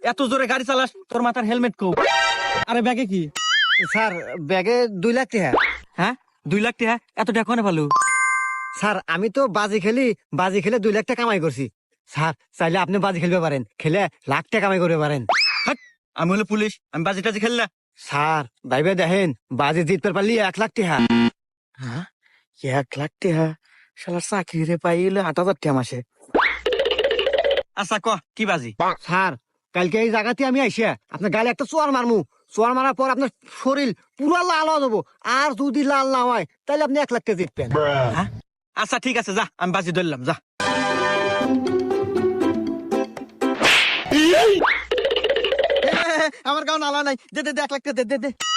এত জোরে গাড়ি চালাস, তোর মাথার হেলমেট কো? আরে ব্যাগে কি? স্যার ব্যাগে 2 লাখ টাকা। হ্যাঁ 2 লাখ টাকা? এত টাকা কোনে ভালো? স্যার আমি তো বাজি খেলে 2 লাখ টাকা কামাই করছি। স্যার চাইলে আপনি বাজি খেলতে পারেন, খেলে লাখ টাকা কামাই করতে পারেন। আমি হলো পুলিশ, আমি বাজি টাজি খেললা? স্যার ভাইবে দেখেন, বাজি জিততে পারলি 1 লাখ টাকা। হ্যাঁ 1 লাখ টাকা? শালা চাকরি রে পাইলে 8,000 টাকা মাসে। আচ্ছা ক কি বাজি? স্যার কালকে এই জায়গাতে আমি আইসা আপনার গালে একটা চোয়ার মারমু। চোয়ার মারার পর আপনার শরীর পুরো লাল হয়ে যাবো। আর যদি লাল না হয় তাহলে আপনি 1 লাখ টাকা জিতবেন। হ্যাঁ আচ্ছা ঠিক আছে, যা আমি বাজি ধরলাম, যা। আমার গাও নালা নাই, দে দে 1 লাখ টাকা দে দে দে।